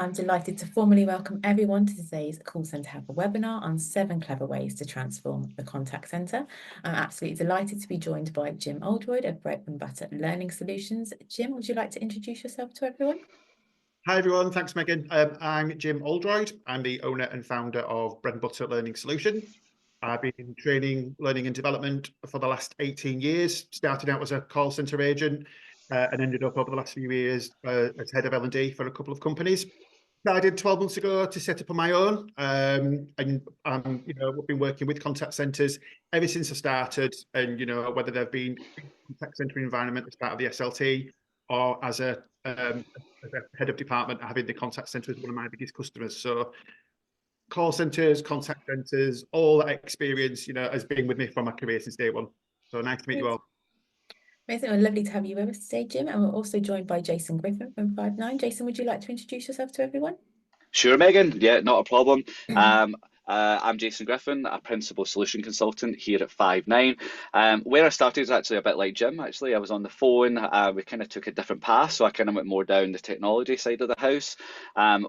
I'm delighted to formally welcome everyone to today's Call Centre Helper webinar on 7 clever ways to transform the contact centre. I'm absolutely delighted to be joined by Jim Oldroyd of Bread and Butter Learning Solutions. Jim, would you like to introduce yourself to everyone? Hi everyone, thanks Megan. I'm Jim Oldroyd. I'm the owner and founder of Bread and Butter Learning Solutions. I've been in training, learning and development for the last 18 years, started out as a call centre agent and ended up over the last few years as head of L&D for a couple of companies. I did 12 months ago to set up on my own, and we've been working with contact centres ever since I started. And whether they've been contact centre environment as part of the SLT or as a head of department, having the contact centre as one of my biggest customers. So call centres, contact centres, all that experience, has been with me from my career since day one. So nice to meet you all. Amazing. Well, lovely to have you with us today, Jim. And we're also joined by Jason Griffin from Five9. Jason, would you like to introduce yourself to everyone? Sure, Megan. Yeah, not a problem. I'm Jason Griffin, a principal solution consultant here at Five9. Where I started is actually a bit like Jim. Actually, I was on the phone. We kind of took a different path, so I kind of went more down the technology side of the house,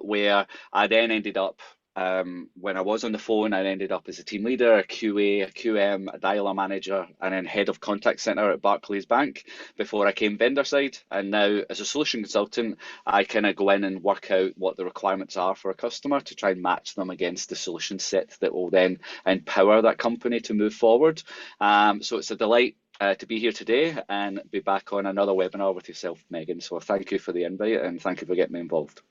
where I then ended up. When I was on the phone, I ended up as a team leader, a QA, a QM, a dialer manager, and then head of contact center at Barclays Bank before I came vendor side. And now, as a solution consultant, I kind of go in and work out what the requirements are for a customer to try and match them against the solution set that will then empower that company to move forward. So it's a delight to be here today and be back on another webinar with yourself, Megan. So thank you for the invite and thank you for getting me involved.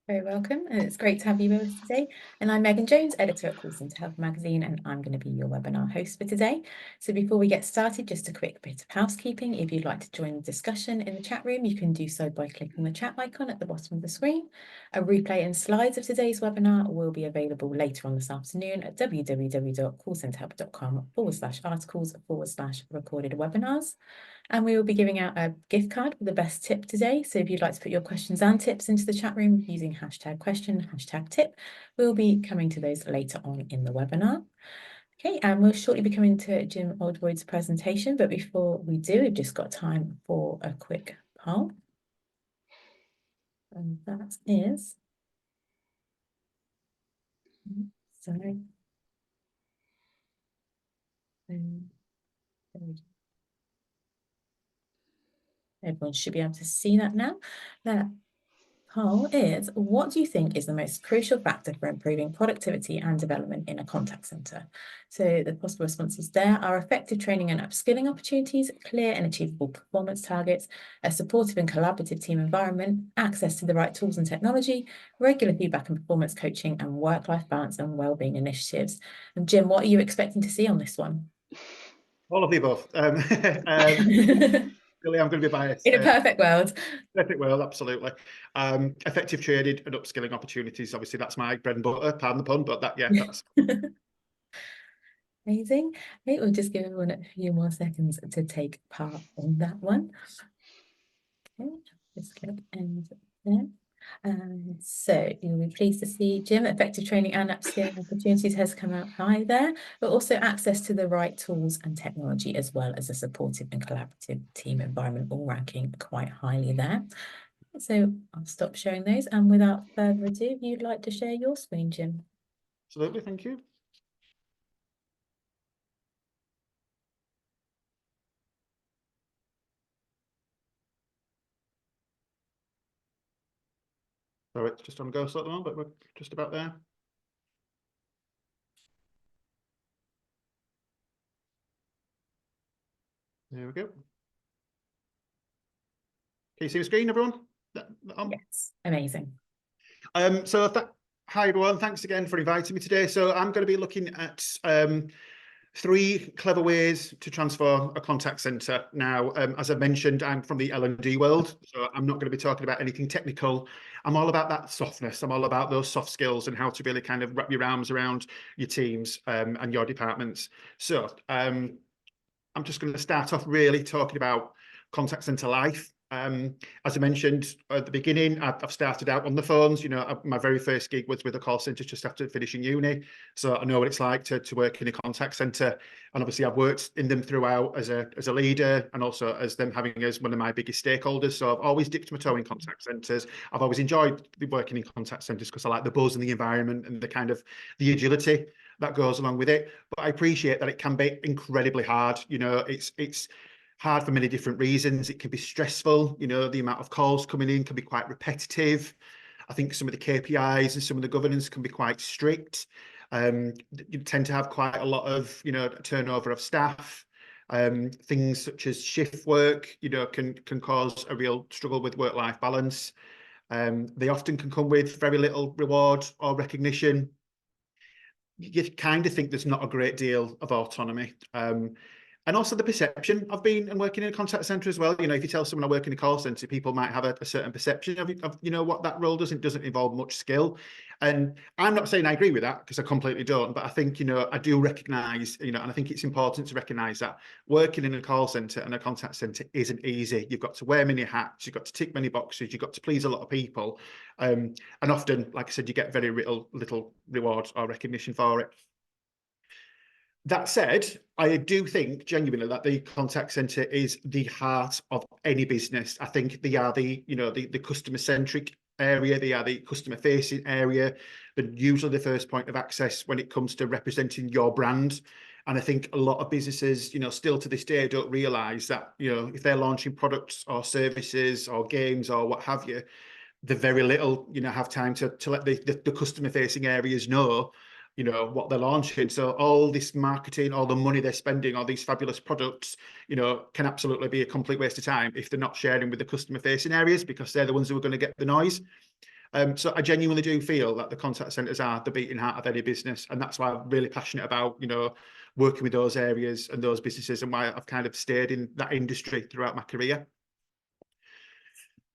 Very welcome, and it's great to have you with us today. And I'm Megan Jones, editor at Call Centre Helper magazine, and I'm going to be your webinar host for today. So before we get started, just a quick bit of housekeeping. If you'd like to join the discussion in the chat room, you can do so by clicking the chat icon at the bottom of the screen. A replay and slides of today's webinar will be available later on this afternoon at www.callcenterhelper.com/articles/recorded webinars. And we will be giving out a gift card with the best tip today. So if you'd like to put your questions and tips into the chat room using #question, #tip, we'll be coming to those later on in the webinar. Okay, and we'll shortly be coming to Jim Oldroyd's presentation. But before we do, we've just got time for a quick poll. And that is... Sorry. Everyone should be able to see that now. That poll is, what do you think is the most crucial factor for improving productivity and development in a contact centre? So the possible responses there are effective training and upskilling opportunities, clear and achievable performance targets, a supportive and collaborative team environment, access to the right tools and technology, regular feedback and performance coaching, and work-life balance and wellbeing initiatives. And Jim, what are you expecting to see on this one? All of the above. Really, I'm going to be biased. In a perfect world. Perfect world, absolutely. Effective training and upskilling opportunities. Obviously, that's my bread and butter, pardon the pun, but that's... Amazing. Okay, we'll just give everyone a few more seconds to take part in that one. Okay, just click end there. So you'll be pleased to see, Jim, effective training and upskilling opportunities has come out high there, but also access to the right tools and technology, as well as a supportive and collaborative team environment, all ranking quite highly there. So I'll stop sharing those, and without further ado, if you'd like to share your screen, Jim. Absolutely, thank you. So it's just on go slow at the moment, but we're just about there. There we go. Can you see the screen, everyone? Yes, amazing. Hi everyone, thanks again for inviting me today. So I'm going to be looking at 3 clever ways to transform a contact centre. Now, as I mentioned, I'm from the L&D world, so I'm not going to be talking about anything technical. I'm all about that softness. I'm all about those soft skills and how to really kind of wrap your arms around your teams and your departments. So I'm just going to start off really talking about contact centre life As I mentioned at the beginning, I've started out on the phones. You know, my very first gig was with a call centre just after finishing uni. So I know what it's like to work in a contact centre. And obviously I've worked in them throughout as a leader, and also as them having as one of my biggest stakeholders. So I've always dipped my toe in contact centres. I've always enjoyed working in contact centres because I like the buzz and the environment and the kind of the agility that goes along with it. But I appreciate that it can be incredibly hard. You know, it's hard for many different reasons. It can be stressful. You know, the amount of calls coming in can be quite repetitive. I think some of the KPIs and some of the governance can be quite strict. You tend to have quite a lot of, you know, turnover of staff. Things such as shift work, you know, can cause a real struggle with work-life balance. They often can come with very little reward or recognition. You kind of think there's not a great deal of autonomy. And also the perception of being and working in a contact centre as well. You know, if you tell someone I work in a call centre, people might have a certain perception of, you know, what that role does. It doesn't involve much skill. And I'm not saying I agree with that, because I completely don't. But I think, you know, I do recognise, you know, and I think it's important to recognise that working in a call centre and a contact centre isn't easy. You've got to wear many hats. You've got to tick many boxes. You've got to please a lot of people. And often, like I said, you get very little reward or recognition for it. That said, I do think genuinely that the contact centre is the heart of any business. I think they are the customer centric area. They are the customer facing area. They're usually the first point of access when it comes to representing your brand. And I think a lot of businesses, you know, still to this day don't realise that, you know, if they're launching products or services or games or what have you, they very little, you know, have time to let the customer facing areas know, you know, what they're launching. So all this marketing, all the money they're spending, all these fabulous products, you know, can absolutely be a complete waste of time if they're not sharing with the customer facing areas, because they're the ones who are going to get the noise. So I genuinely do feel that the contact centres are the beating heart of any business. And that's why I'm really passionate about, you know, working with those areas and those businesses, and why I've kind of stayed in that industry throughout my career.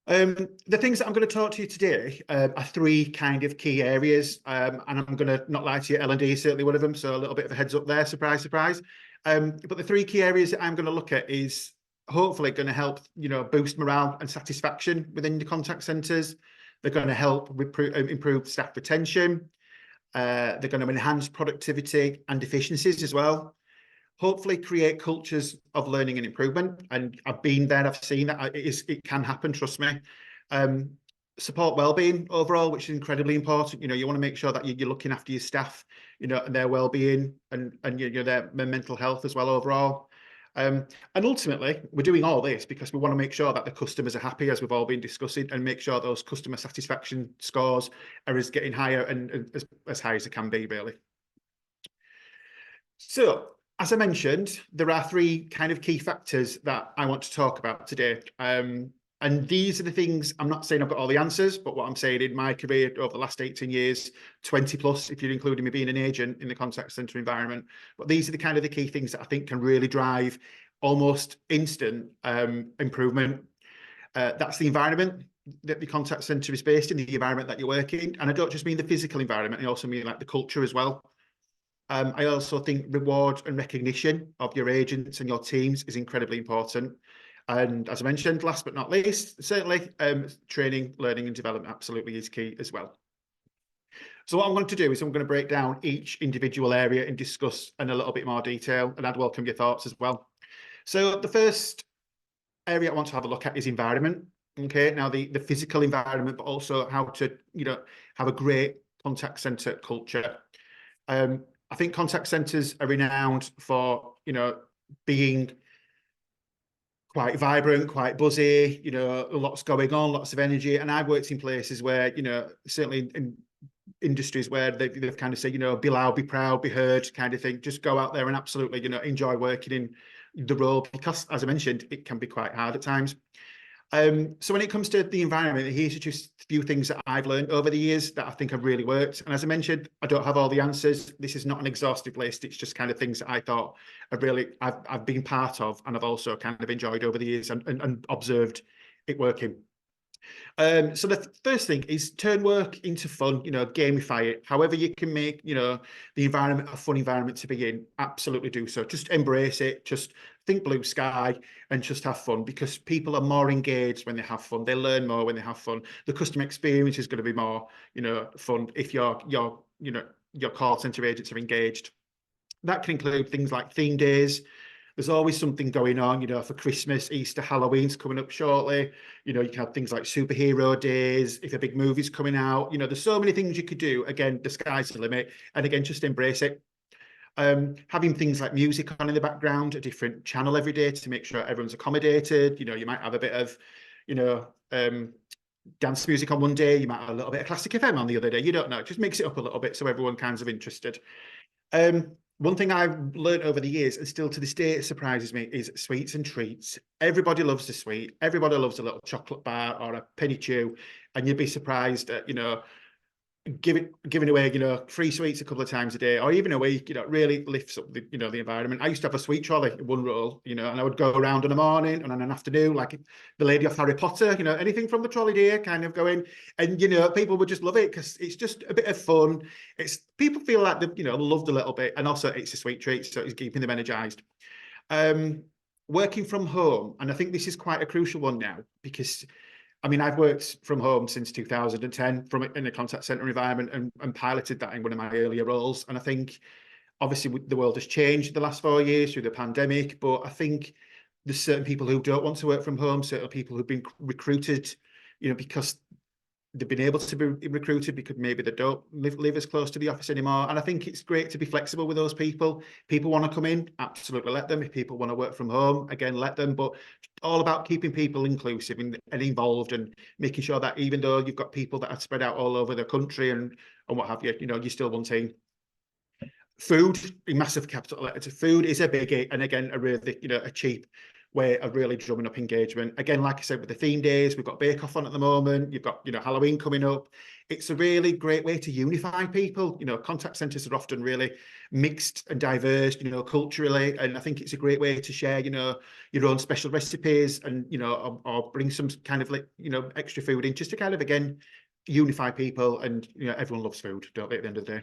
The things that I'm going to talk to you today are three kind of key areas, and I'm going to not lie to you, L&D is certainly one of them, so a little bit of a heads up there, surprise, surprise. But the three key areas that I'm going to look at is hopefully going to help, you know, boost morale and satisfaction within the contact centres. They're going to help improve staff retention. They're going to enhance productivity and efficiencies as well. Hopefully create cultures of learning and improvement. And I've been there, I've seen that it can happen, trust me. Support wellbeing overall, which is incredibly important. You know, you want to make sure that you're looking after your staff, you know, and their wellbeing and their mental health as well overall. And ultimately, we're doing all this because we want to make sure that the customers are happy, as we've all been discussing, and make sure those customer satisfaction scores are getting higher and as high as they can be, really. So, as I mentioned, there are three kind of key factors that I want to talk about today. And these are the things, I'm not saying I've got all the answers, but what I'm saying in my career over the last 18 years, 20 plus, if you're including me being an agent in the contact centre environment, but these are the kind of the key things that I think can really drive almost instant improvement. That's the environment that the contact centre is based in, the environment that you're working. And I don't just mean the physical environment, I also mean like the culture as well. I also think reward and recognition of your agents and your teams is incredibly important. And as I mentioned, last but not least, certainly training, learning and development absolutely is key as well. So what I'm going to do is I'm going to break down each individual area and discuss in a little bit more detail, and I'd welcome your thoughts as well. So the first area I want to have a look at is environment. Okay, now the physical environment, but also how to, you know, have a great contact centre culture. I think contact centres are renowned for, you know, being quite vibrant, quite buzzy, you know, lots going on, lots of energy. And I've worked in places where, you know, certainly in industries where they've kind of said, you know, be loud, be proud, be heard kind of thing. Just go out there and absolutely, you know, enjoy working in the role, because as I mentioned, it can be quite hard at times. So when it comes to the environment, here's just a few things that I've learned over the years that I think have really worked. And as I mentioned, I don't have all the answers. This is not an exhaustive list. It's just kind of things that I thought I've been part of, and I've also kind of enjoyed over the years and observed it working. So the first thing is turn work into fun, gamify it. However you can make, the environment a fun environment to be in, absolutely do so. Just embrace it, just think blue sky and just have fun, because people are more engaged when they have fun. They learn more when they have fun. The customer experience is going to be more, fun if your call center agents are engaged. That can include things like theme days. There's always something going on, for Christmas, Easter, Halloween's coming up shortly. You can have things like superhero days, if a big movie's coming out. There's so many things you could do. Again, the sky's the limit. And again, just embrace it. Having things like music on in the background, a different channel every day to make sure everyone's accommodated. You might have a bit of, dance music on one day. You might have a little bit of classic FM on the other day. You don't know. Just mix it up a little bit so everyone kind of interested. One thing I've learned over the years, and still to this day it surprises me, is sweets and treats. Everybody loves the sweet. Everybody loves a little chocolate bar or a penny chew, and you'd be surprised at, giving away, free sweets a couple of times a day, or even a week, it really lifts up the, the environment. I used to have a sweet trolley, one roll, and I would go around in the morning and in an afternoon, like the lady of Harry Potter, anything from the trolley dear, kind of going, and people would just love it because it's just a bit of fun. People feel like they, loved a little bit, and also it's a sweet treat, so it's keeping them energized. Working from home, and I think this is quite a crucial one now, because I've worked from home since 2010 in a contact center environment and piloted that in one of my earlier roles. And I think obviously the world has changed the last 4 years through the pandemic, but I think there's certain people who don't want to work from home, certain people who've been recruited, because they've been able to be recruited because maybe they don't live as close to the office anymore. And I think it's great to be flexible with those people. People want to come in, absolutely let them. If people want to work from home, again, let them. But all about keeping people inclusive and involved, and making sure that even though you've got people that are spread out all over the country and what have you, you're still one team. Food, a massive capital letter. Food is a biggie, and again, a really, a cheap way of really drumming up engagement. Again, like I said, with the theme days, we've got Bake Off on at the moment. You've got, Halloween coming up. It's a really great way to unify people. Contact centers are often really mixed and diverse, culturally. And I think it's a great way to share, your own special recipes and, or bring some kind of like, extra food in, just to kind of, again, unify people. And, everyone loves food, don't they, at the end of the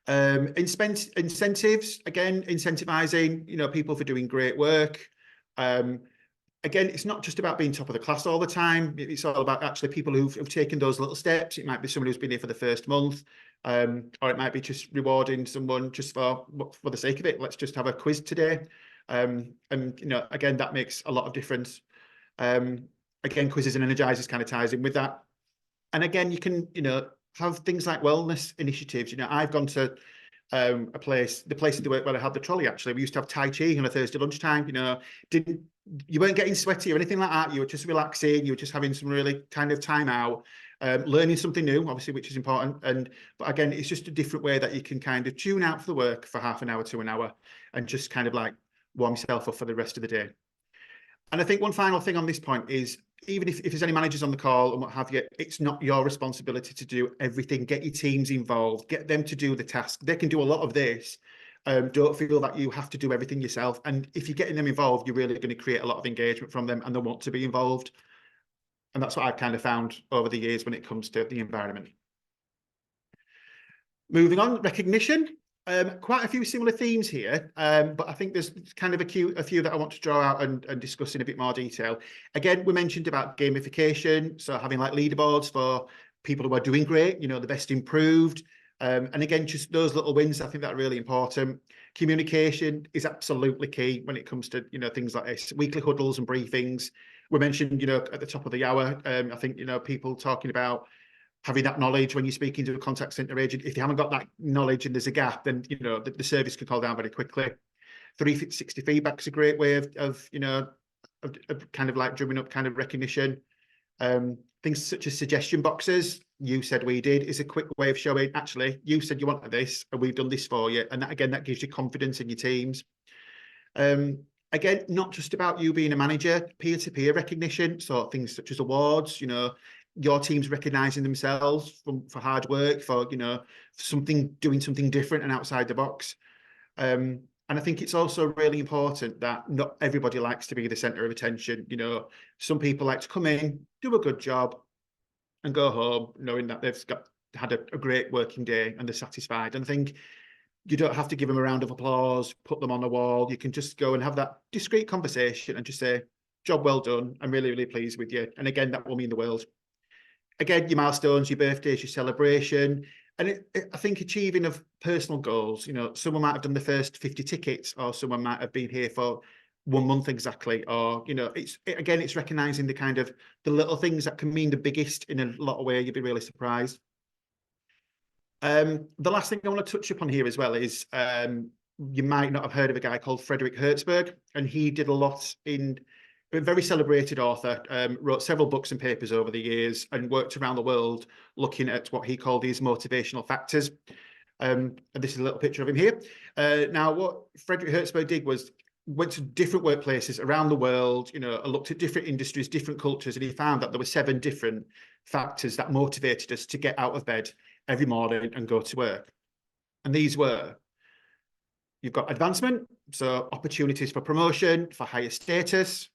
day. Incentives, again, incentivizing, people for doing great work. Again, it's not just about being top of the class all the time. It's all about actually people who've taken those little steps. It might be someone who's been here for the first month, or it might be just rewarding someone just for the sake of it. Let's just have a quiz today. And, again, that makes a lot of difference. Again, quizzes and energizers kind of ties in with that. And again, you can, have things like wellness initiatives. I've gone to the place where I had the trolley, actually. We used to have Tai Chi on a Thursday lunchtime. You weren't getting sweaty or anything like that. You were just relaxing. You were just having some really kind of time out, learning something new, obviously, which is important. But again, it's just a different way that you can kind of tune out for the work for half an hour to an hour and just kind of like warm yourself up for the rest of the day. And I think one final thing on this point is, even if there's any managers on the call and what have you, it's not your responsibility to do everything. Get your teams involved, get them to do the task. They can do a lot of this. Don't feel that you have to do everything yourself. And if you're getting them involved, you're really going to create a lot of engagement from them, and they want to be involved. And that's what I've kind of found over the years when it comes to the environment. Moving on, recognition. Quite a few similar themes here, but I think there's kind of a few that I want to draw out and discuss in a bit more detail. Again, we mentioned about gamification, so having like leaderboards for people who are doing great, the best improved. And again, just those little wins, I think that are really important. Communication is absolutely key when it comes to, things like this, weekly huddles and briefings. We mentioned, at the top of the hour, I think, people talking about having that knowledge when you're speaking to a contact center agent. If they haven't got that knowledge and there's a gap, then, the service can call down very quickly. 360 feedback is a great way of kind of like drumming up kind of recognition. Things such as suggestion boxes, you said we did, is a quick way of showing, actually, you said you wanted this and we've done this for you. And that, again, that gives you confidence in your teams. Again, not just about you being a manager, peer-to-peer recognition. So things such as awards, your team's recognizing themselves for hard work, for, doing something different and outside the box. And I think it's also really important that not everybody likes to be the center of attention. You know, some people like to come in, do a good job, and go home knowing that they've had a great working day and they're satisfied. And I think you don't have to give them a round of applause, put them on the wall. You can just go and have that discreet conversation and just say, job well done. I'm really, really pleased with you. And again, that will mean the world. Again, your milestones, your birthdays, your celebration. And I think achieving of personal goals, you know, someone might have done the first 50 tickets, or someone might have been here for 1 month exactly, or, you know, again, it's recognizing the kind of the little things that can mean the biggest in a lot of ways. You'd be really surprised. The last thing I want to touch upon here as well is you might not have heard of a guy called Frederick Herzberg, and he did a lot in a very celebrated author, wrote several books and papers over the years and worked around the world looking at what he called these motivational factors. And this is a little picture of him here. Now, what Frederick Herzberg did was went to different workplaces around the world, you know, looked at different industries, different cultures, and he found that there were 7 different factors that motivated us to get out of bed every morning and go to work. And these were, you've got advancement, so opportunities for promotion, for higher status,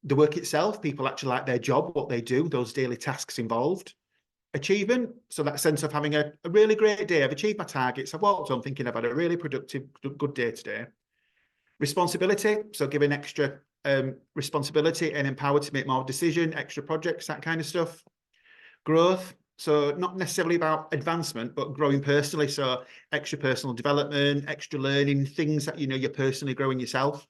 the work itself, people actually like their job, what they do, those daily tasks involved. Achievement, so that sense of having a really great day, I've achieved my targets, I've walked on thinking I've had a really productive, good day today. Responsibility, so giving extra responsibility and empowered to make more decision, extra projects, that kind of stuff. Growth, so not necessarily about advancement, but growing personally, so extra personal development, extra learning, things that, you know, you're personally growing yourself.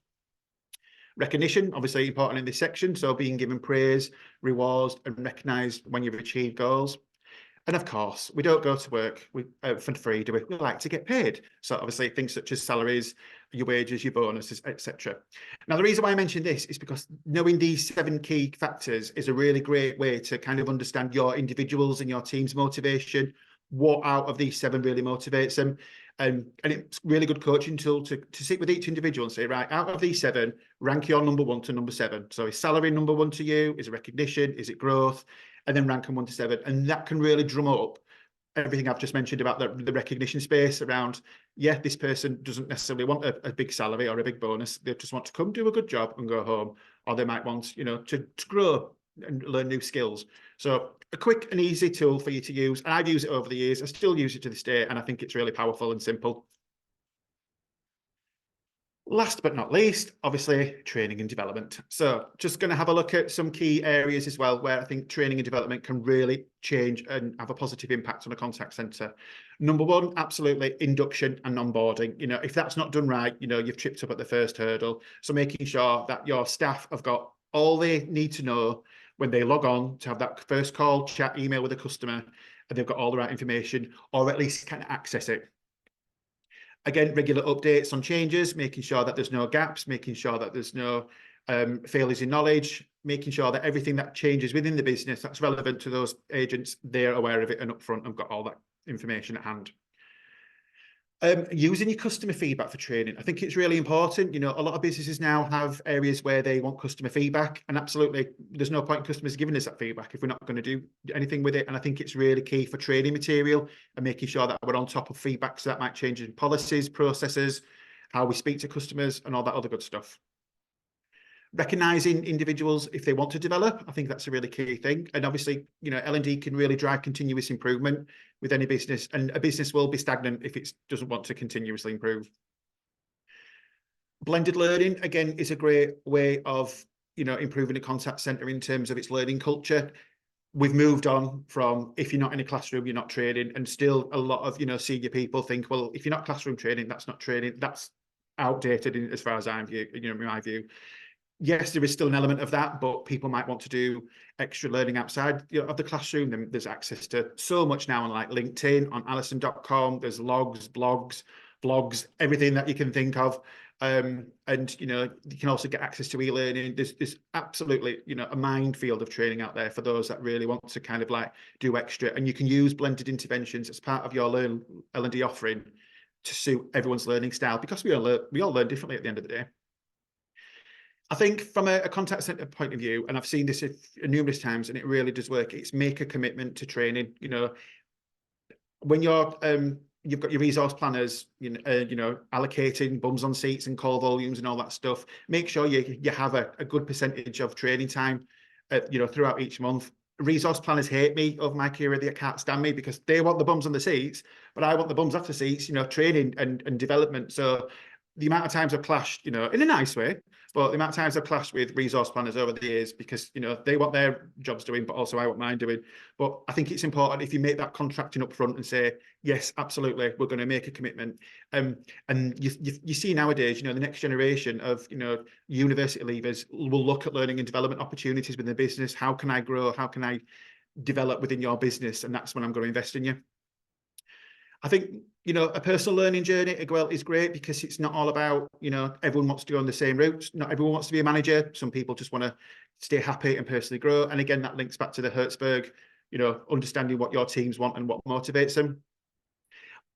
Recognition, obviously important in this section, so being given praise, rewards, and recognised when you've achieved goals. And of course, we don't go to work for free, do we? We like to get paid. So obviously things such as salaries, your wages, your bonuses, etc. Now, the reason why I mention this is because knowing these 7 key factors is a really great way to kind of understand your individuals and your team's motivation, what out of these 7 really motivates them. And it's a really good coaching tool to sit with each individual and say, right, out of these 7, rank your number 1 to number 7. So is salary number 1 to you? Is it recognition? Is it growth? And then rank them 1 to 7. And that can really drum up everything I've just mentioned about the recognition space around, yeah, this person doesn't necessarily want a big salary or a big bonus. They just want to come do a good job and go home. Or they might want, you know, to grow and learn new skills. So a quick and easy tool for you to use. And I've used it over the years. I still use it to this day. And I think it's really powerful and simple. Last but not least, obviously, training and development. So just going to have a look at some key areas as well where I think training and development can really change and have a positive impact on a contact centre. Number 1, absolutely, induction and onboarding. You know, if that's not done right, you know, you've tripped up at the first hurdle. So making sure that your staff have got all they need to know when they log on to have that first call, chat, email with a customer, and they've got all the right information, or at least can access it. Again, regular updates on changes, making sure that there's no gaps, making sure that there's no failures in knowledge, making sure that everything that changes within the business that's relevant to those agents, they're aware of it and upfront and got all that information at hand. Using your customer feedback for training, I think it's really important. You know, a lot of businesses now have areas where they want customer feedback, and absolutely, there's no point in customers giving us that feedback if we're not going to do anything with it. And I think it's really key for training material and making sure that we're on top of feedback. So that might change in policies, processes, how we speak to customers, and all that other good stuff. Recognising individuals if they want to develop, I think that's a really key thing. And obviously, you know, L&D can really drive continuous improvement with any business, and a business will be stagnant if it doesn't want to continuously improve. Blended learning, again, is a great way of, you know, improving a contact centre in terms of its learning culture. We've moved on from, if you're not in a classroom, you're not training, and still a lot of, you know, senior people think, well, if you're not classroom training, that's not training. That's outdated as far as I'm view, you know, in my view. Yes, there is still an element of that, but people might want to do extra learning outside, you know, of the classroom. Then there's access to so much now on like LinkedIn, on Alison.com. There's logs, blogs, vlogs, everything that you can think of. And, you know, you can also get access to e-learning. There's absolutely, you know, a minefield of training out there for those that really want to kind of like do extra. And you can use blended interventions as part of your L&D offering to suit everyone's learning style, because we all learn differently at the end of the day. I think from a contact center point of view, and I've seen this numerous times, and it really does work, it's make a commitment to training. You know, when you're you've got your resource planners, allocating bums on seats and call volumes and all that stuff. Make sure you have a good percentage of training time, throughout each month. Resource planners hate me over my career. They can't stand me because they want the bums on the seats, but I want the bums off the seats, training and development. So the amount of times I've clashed, in a nice way, but the amount of times I've clashed with resource planners over the years because, they want their jobs doing, but also I want mine doing. But I think it's important if you make that contracting up front and say, yes, absolutely, we're going to make a commitment. And you see nowadays, the next generation of, university leavers will look at learning and development opportunities within the business. How can I grow? How can I develop within your business? And that's when I'm going to invest in you. I think, a personal learning journey as well is great because it's not all about, everyone wants to go on the same route. Not everyone wants to be a manager. Some people just want to stay happy and personally grow. And again, that links back to the Hertzberg, understanding what your teams want and what motivates them.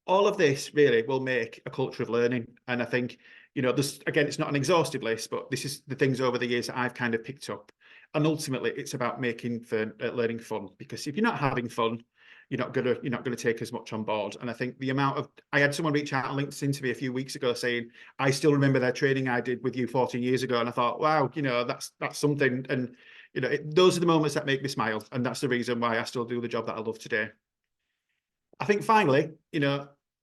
All of this really will make a culture of learning. And I think, this, again, it's not an exhaustive list, but this is the things over the years that I've kind of picked up. And ultimately, it's about making learning fun, because if you're not having fun, you're not gonna take as much on board. And I think the amount of, I had someone reach out on LinkedIn to me a few weeks ago saying, I still remember their training I did with you 14 years ago. And I thought, wow, that's something. And, those are the moments that make me smile. And that's the reason why I still do the job that I love today. I think finally,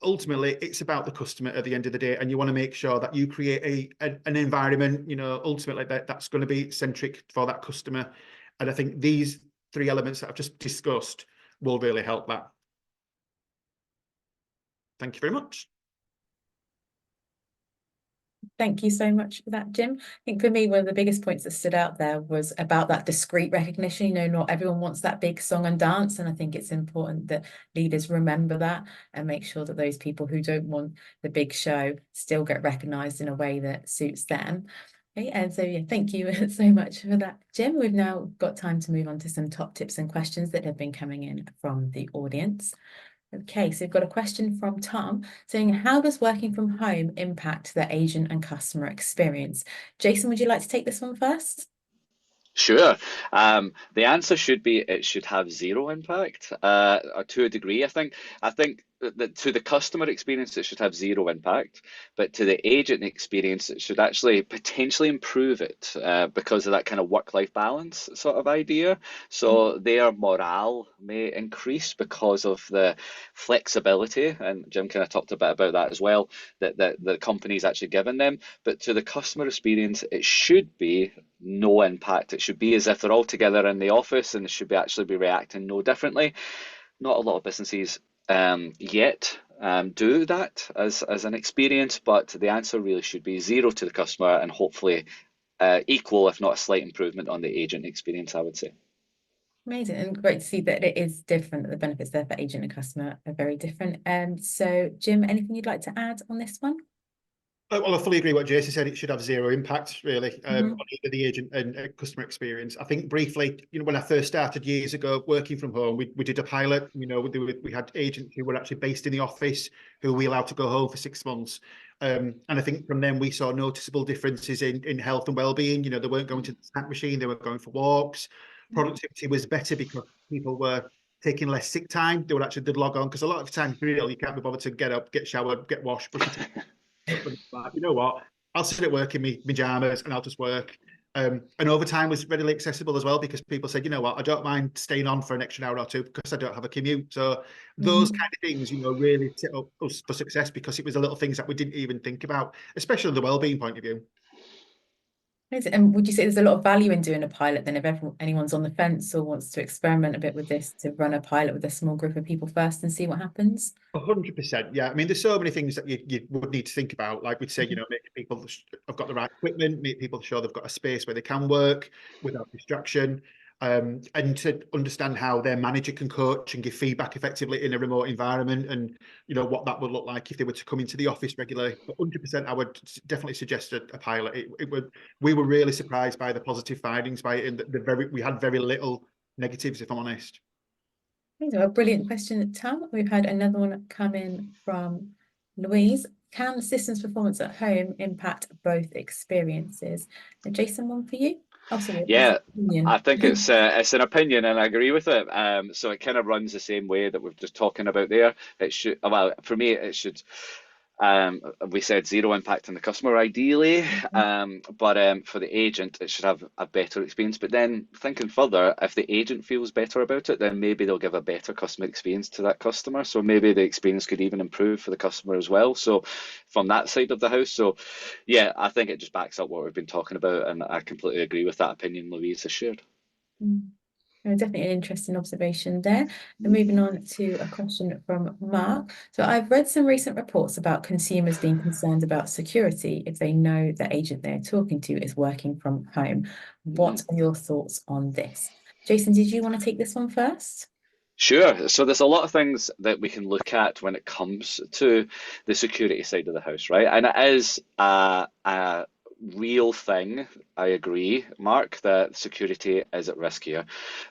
ultimately it's about the customer at the end of the day, and you want to make sure that you create an environment, ultimately that's going to be centric for that customer. And I think these 3 elements that I've just discussed will really help that. Thank you very much. Thank you so much for that, Jim. I think for me, one of the biggest points that stood out there was about that discreet recognition. Not everyone wants that big song and dance. And I think it's important that leaders remember that and make sure that those people who don't want the big show still get recognized in a way that suits them. Okay, and so yeah, thank you so much for that, Jim. We've now got time to move on to some top tips and questions that have been coming in from the audience. Okay, so we've got a question from Tom saying, how does working from home impact the agent and customer experience? Jason, would you like to take this one first? Sure. The answer should be it should have 0 impact, to a degree, I think. I think that to the customer experience, it should have 0 impact, but to the agent experience, it should actually potentially improve it because of that kind of work-life balance sort of idea. So their morale may increase because of the flexibility, and Jim kind of talked a bit about that as well, that the company's actually given them. But to the customer experience, it should be no impact. It should be as if they're all together in the office and it should actually be reacting no differently. Not a lot of businesses yet do that as an experience, but the answer really should be 0 to the customer and hopefully equal, if not a slight improvement on the agent experience, I would say. Amazing, and great to see that it is different, that the benefits there for agent and customer are very different. So Jim, anything you'd like to add on this one? Well, I fully agree with what Jason said. It should have 0 impact, really, on either the agent and customer experience. I think briefly, when I first started years ago working from home, we did a pilot. We had agents who were actually based in the office who we allowed to go home for 6 months. And I think from then we saw noticeable differences in health and well-being. They weren't going to the snack machine, they were going for walks. Productivity was better because people were taking less sick time. They would actually log on, because a lot of the time, you can't be bothered to get up, get showered, get washed, brush your teeth. You know what? I'll sit at work in my pajamas and I'll just work. And overtime was readily accessible as well, because people said, you know what, I don't mind staying on for an extra hour or 2 because I don't have a commute. So those kind of things, really set up us for success, because it was the little things that we didn't even think about, especially the well-being point of view. And would you say there's a lot of value in doing a pilot then, if anyone's on the fence or wants to experiment a bit with this, to run a pilot with a small group of people first and see what happens? 100%, yeah. I mean, there's so many things that you would need to think about. Like we'd say, making people have got the right equipment, make people sure they've got a space where they can work without distraction, and to understand how their manager can coach and give feedback effectively in a remote environment, and what that would look like if they were to come into the office regularly. But 100%, I would definitely suggest a pilot. We were really surprised by the positive findings by it, and we had very little negatives, if I'm honest. A brilliant question, Tom. We've had another one come in from Louise. Can systems performance at home impact both experiences? Jason, one for you. Absolutely. Yeah, I Opinion. think it's an opinion, and I agree with it. So it kind of runs the same way that we're just talking about there. It should, well, for me, it should. We said zero impact on the customer ideally, but for the agent, it should have a better experience. But then thinking further, if the agent feels better about it, then maybe they'll give a better customer experience to that customer. So maybe the experience could even improve for the customer as well. So from that side of the house, so yeah, I think it just backs up what we've been talking about, and I completely agree with that opinion Louise has shared. Mm. Definitely an interesting observation there. And moving on to a question from Mark. So I've read some recent reports about consumers being concerned about security if they know the agent they're talking to is working from home. What are your thoughts on this? Jason, did you want to take this one first? Sure. So there's a lot of things that we can look at when it comes to the security side of the house, right? And it is a real thing. I agree, Mark, that security is at risk here.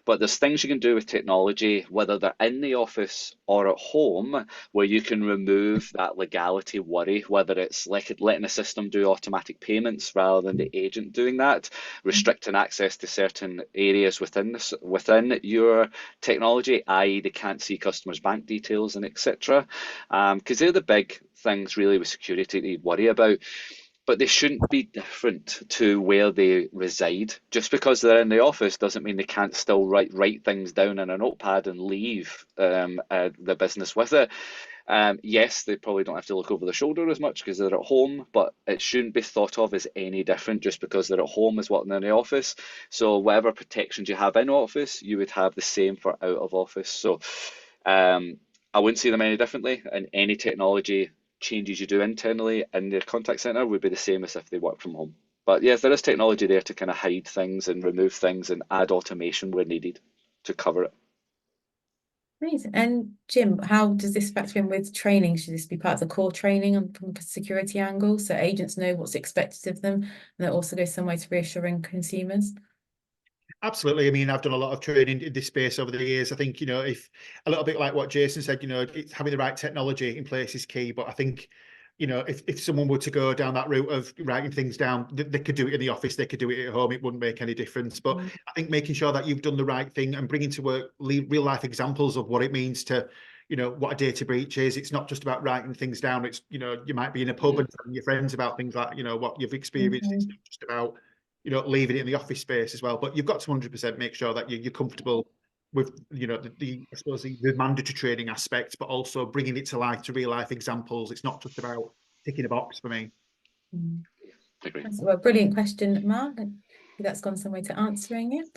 But there's things you can do with technology, whether they're in the office or at home, where you can remove that legality worry, whether it's letting a system do automatic payments rather than the agent doing that, restricting access to certain areas within your technology, i.e. they can't see customers' bank details and etc. Because they're the big things really with security that you worry about. But they shouldn't be different to where they reside. Just because they're in the office doesn't mean they can't still write things down in a notepad and leave the business with it. Yes, they probably don't have to look over their shoulder as much because they're at home, but it shouldn't be thought of as any different just because they're at home as what they're in the office. So whatever protections you have in office, you would have the same for out of office. So I wouldn't see them any differently, and any technology changes you do internally in their contact center would be the same as if they work from home. But yes, there is technology there to kind of hide things and remove things and add automation where needed to cover it. Amazing. And Jim, how does this factor in with training? Should this be part of the core training from a security angle so agents know what's expected of them, and that also goes some way to reassuring consumers? Absolutely. I mean, I've done a lot of training in this space over the years. I think, if a little bit like what Jason said, it's having the right technology in place is key. But I think, if someone were to go down that route of writing things down, they could do it in the office, they could do it at home, it wouldn't make any difference. But I think making sure that you've done the right thing and bringing to work real life examples of what it means to, what a data breach is. It's not just about writing things down. It's, you might be in a pub and telling your friends about things like, what you've experienced. It's not just about leaving it in the office space as well. But you've got to 100% make sure that you're comfortable with, I suppose the mandatory training aspect, but also bringing it to life, to real life examples. It's not just about ticking a box for me. Agree. Well, brilliant question, Mark. That's gone some way to answering it.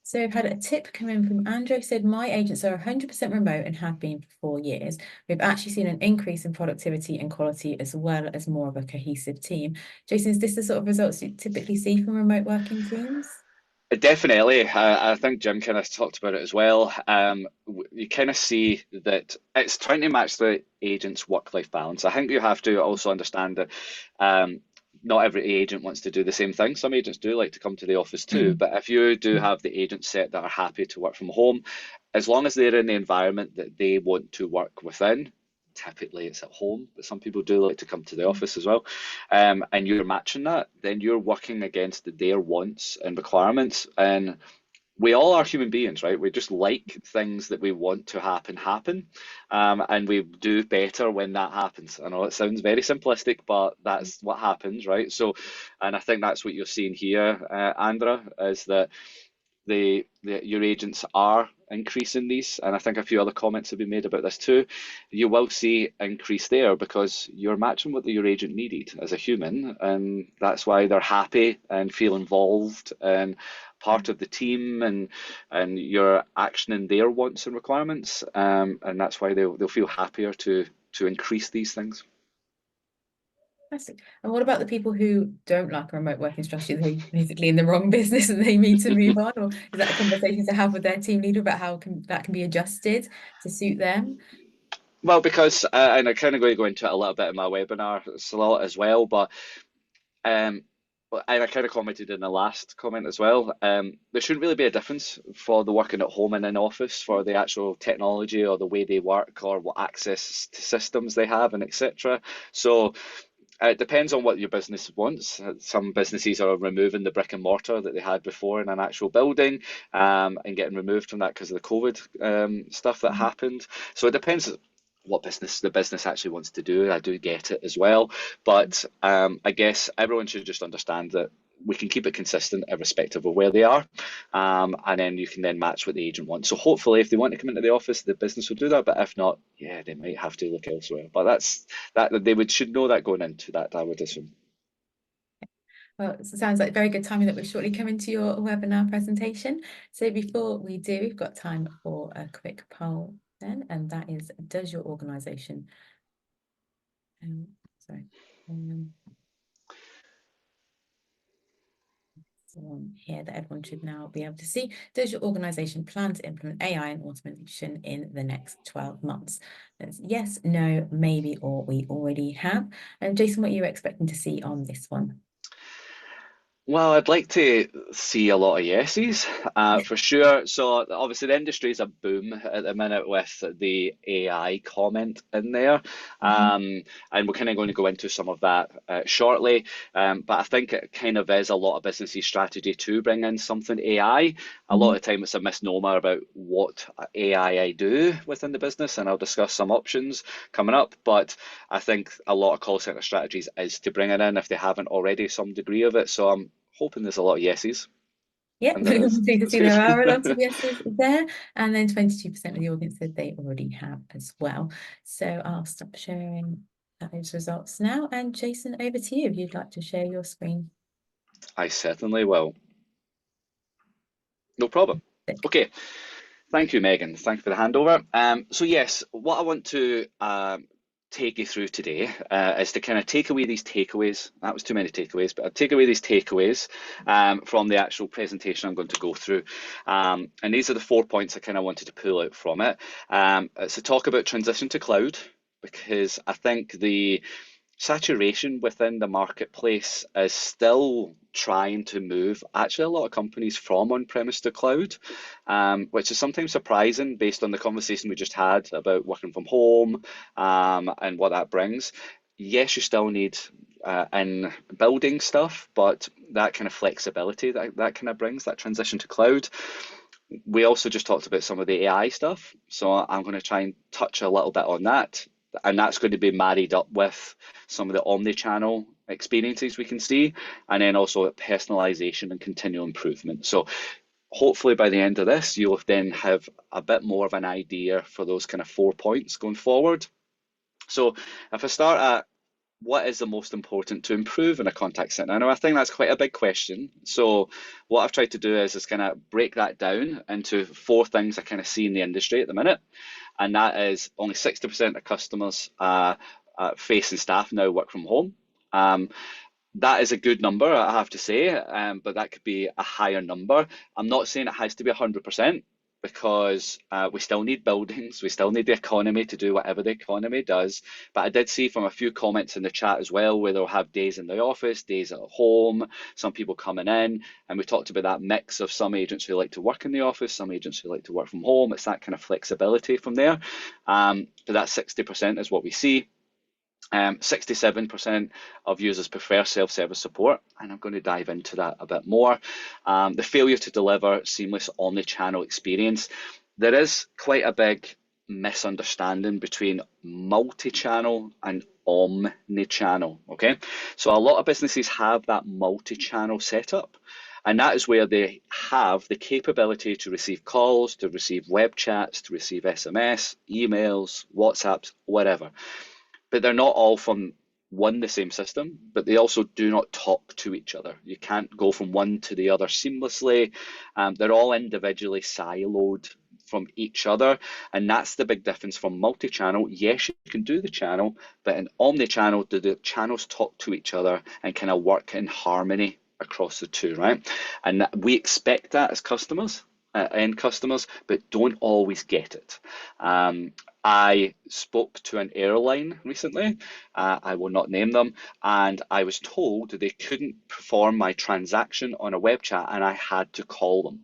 So I've had a tip come in from Andrew, said, my agents are 100% remote and have been for 4 years. We've actually seen an increase in productivity and quality as well as more of a cohesive team. Jason, is this the sort of results you typically see from remote working teams? Definitely. I think Jim kind of talked about it as well. You kind of see that it's trying to match the agent's work-life balance. I think you have to also understand that not every agent wants to do the same thing. Some agents do like to come to the office too, but if you do have the agent set that are happy to work from home, as long as they're in the environment that they want to work within, typically it's at home, but some people do like to come to the office as well, and you're matching that, then you're working against their wants and requirements. And we all are human beings, right? We just like things that we want to happen, and we do better when that happens. I know it sounds very simplistic, but that's what happens, right? So, and I think that's what you're seeing here, Andra, is that your agents are increasing these, and I think a few other comments have been made about this too. You will see increase there because you're matching what your agent needed as a human, and that's why they're happy and feel involved and part of the team, and you're actioning their wants and requirements, and that's why they'll feel happier to increase these things. Fantastic. And what about the people who don't like a remote working strategy? They're basically in the wrong business and they need to move on, or is that a conversation to have with their team leader about how that can be adjusted to suit them? Well, because and I kind of going to go into it a little bit in my webinar slot as well, but and I kind of commented in the last comment as well. There shouldn't really be a difference for the working at home and in office for the actual technology or the way they work or what access to systems they have and etc. So It depends on what your business wants. Some businesses are removing the brick and mortar that they had before in an actual building, and getting removed from that because of the COVID stuff that happened. So it depends what the business actually wants to do. I do get it as well, but I guess everyone should just understand that we can keep it consistent irrespective of where they are, and then you can then match what the agent wants. So hopefully, if they want to come into the office, the business will do that. But if not, yeah, they might have to look elsewhere. But that they should know that going into that, I would assume. Well, it sounds like very good timing that we're shortly coming to your webinar presentation. So before we do, we've got time for a quick poll then, and that is, does your organisation, one here that everyone should now be able to see, does your organisation plan to implement AI and automation in the next 12 months? That's yes, no, maybe, or we already have. And Jason, what are you expecting to see on this one? Well, I'd like to see a lot of yeses, for sure. So obviously the industry is a boom at the minute with the AI comment in there. And we're kind of going to go into some of that shortly. But I think it kind of is a lot of businesses' strategy to bring in something AI. A lot of the time it's a misnomer about what AI I do within the business, and I'll discuss some options coming up. But I think a lot of call center strategies is to bring it in if they haven't already some degree of it. So I'm hoping there's a lot of yeses. Yeah, And there is. you can see there are a lot of yeses there, and then 22% of the audience said they already have as well. So I'll stop sharing those results now, and Jason, over to you if you'd like to share your screen. I certainly will. No problem. Okay. Thank you, Megan. Thank you for the handover. So yes, what I want to take you through today is to kind of take away these takeaways. That was too many takeaways, but I'll take away these takeaways from the actual presentation I'm going to go through. And these are the 4 points I kind of wanted to pull out from it. It's to talk about transition to cloud, because I think the saturation within the marketplace is still trying to move actually a lot of companies from on-premise to cloud, which is sometimes surprising based on the conversation we just had about working from home, and what that brings. Yes, you still need in building stuff, but that kind of flexibility that kind of brings, that transition to cloud. We also just talked about some of the AI stuff, so I'm going to try and touch a little bit on that. And that's going to be married up with some of the omni-channel experiences we can see, and then also personalization and continual improvement. So hopefully by the end of this, you'll then have a bit more of an idea for those kind of 4 points going forward. So if I start at what is the most important to improve in a contact center? I know I think that's quite a big question. So what I've tried to do is kind of break that down into 4 things I kind of see in the industry at the minute. And that is only 60% of customers facing staff now work from home. That is a good number, I have to say, but that could be a higher number. I'm not saying it has to be 100%, because we still need buildings, we still need the economy to do whatever the economy does. But I did see from a few comments in the chat as well, where they'll have days in the office, days at home, some people coming in, and we talked about that mix of some agents who like to work in the office, some agents who like to work from home. It's that kind of flexibility from there. But that 60% is what we see. 67% of users prefer self-service support, and I'm going to dive into that a bit more. The failure to deliver seamless omni-channel experience. There is quite a big misunderstanding between multi-channel and omni-channel. Okay, so a lot of businesses have that multi-channel setup, and that is where they have the capability to receive calls, to receive web chats, to receive SMS, emails, WhatsApps, whatever. But they're not all from the same system, but they also do not talk to each other. You can't go from one to the other seamlessly. They're all individually siloed from each other, and that's the big difference from multi-channel. Yes, you can do the channel, but in omni-channel, do the channels talk to each other and kind of work in harmony across the two, right? And we expect that as customers, end customers, but don't always get it. I spoke to an airline recently, I will not name them, and I was told they couldn't perform my transaction on a web chat, and I had to call them.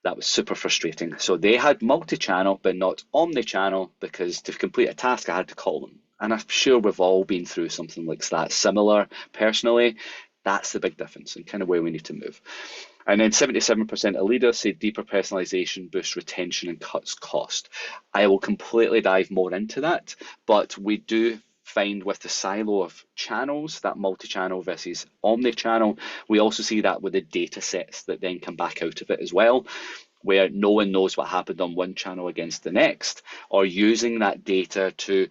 That was super frustrating. So they had multi-channel, but not omni-channel, because to complete a task, I had to call them. And I'm sure we've all been through something like that, similar personally. That's the big difference and kind of where we need to move. And then 77% of leaders say deeper personalization boosts retention and cuts cost. I will completely dive more into that, but we do find with the silo of channels, that multi-channel versus omni-channel, we also see that with the data sets that then come back out of it as well, where no one knows what happened on one channel against the next, or using that data to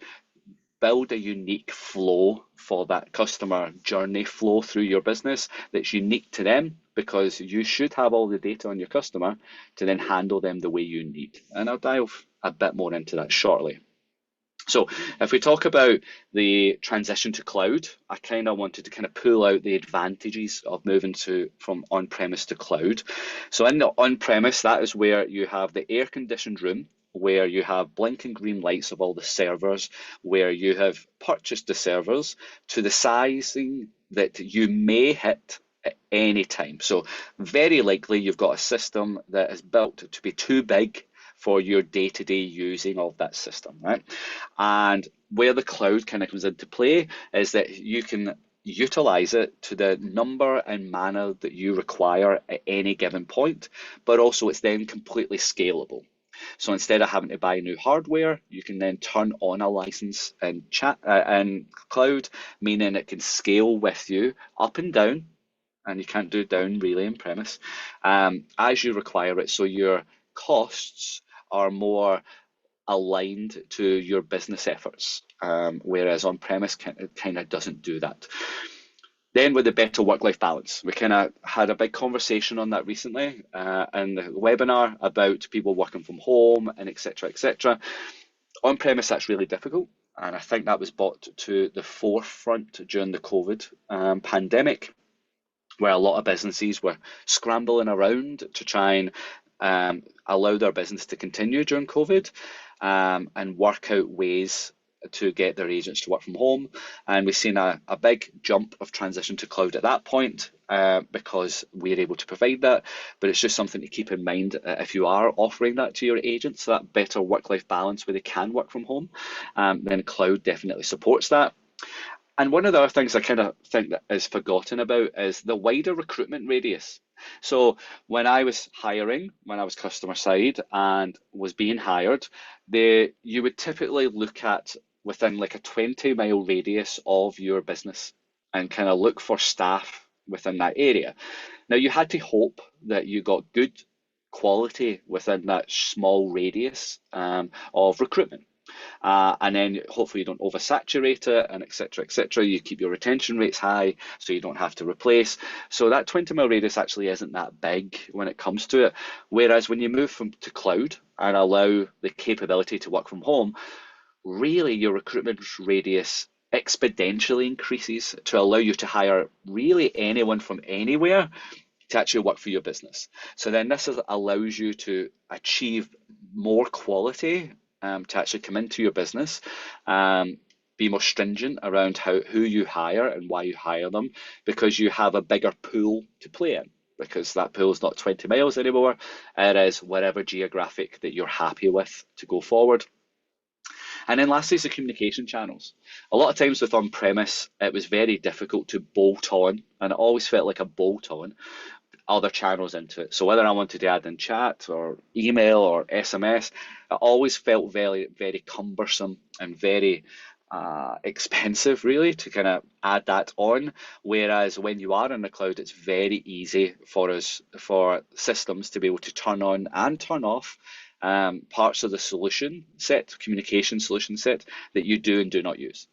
build a unique flow for that customer journey flow through your business that's unique to them, because you should have all the data on your customer to then handle them the way you need. And I'll dive a bit more into that shortly. So if we talk about the transition to cloud, I kind of wanted to kind of pull out the advantages of moving from on-premise to cloud. So in the on-premise, that is where you have the air-conditioned room, where you have blinking green lights of all the servers, where you have purchased the servers to the sizing that you may hit at any time. So very likely you've got a system that is built to be too big for your day-to-day using of that system, right? And where the cloud kind of comes into play is that you can utilize it to the number and manner that you require at any given point, but also it's then completely scalable. So instead of having to buy new hardware, you can then turn on a license and cloud, meaning it can scale with you up and down, and you can't do down really in premise, as you require it. So your costs are more aligned to your business efforts, whereas on premise kind of doesn't do that. Then with the better work-life balance, we kind of had a big conversation on that recently in the webinar about people working from home and etc. etc. On premise, that's really difficult, and I think that was brought to the forefront during the COVID pandemic, where a lot of businesses were scrambling around to try and allow their business to continue during COVID, and work out ways to get their agents to work from home. And we've seen a big jump of transition to cloud at that point, because we're able to provide that. But it's just something to keep in mind if you are offering that to your agents, so that better work-life balance where they can work from home, then cloud definitely supports that. And one of the other things I kind of think that is forgotten about is the wider recruitment radius. So when I was hiring, when I was customer side and was being hired, you would typically look at within like a 20-mile radius of your business and kind of look for staff within that area. Now you had to hope that you got good quality within that small radius of recruitment. And then hopefully you don't oversaturate it, and etc. etc. You keep your retention rates high so you don't have to replace. So that 20-mile radius actually isn't that big when it comes to it. Whereas when you move to cloud and allow the capability to work from home, really your recruitment radius exponentially increases to allow you to hire really anyone from anywhere to actually work for your business. So then this allows you to achieve more quality to actually come into your business, be more stringent around who you hire and why you hire them, because you have a bigger pool to play in, because that pool is not 20 miles anymore. It is whatever geographic that you're happy with to go forward. And then lastly is the communication channels. A lot of times with on-premise, it was very difficult to bolt on, and it always felt like a bolt on other channels into it. So whether I wanted to add in chat or email or SMS, it always felt very, very cumbersome and very expensive really to kind of add that on. Whereas when you are in the cloud, it's very easy for systems to be able to turn on and turn off parts of the solution set, communication solution set, that you do and do not use.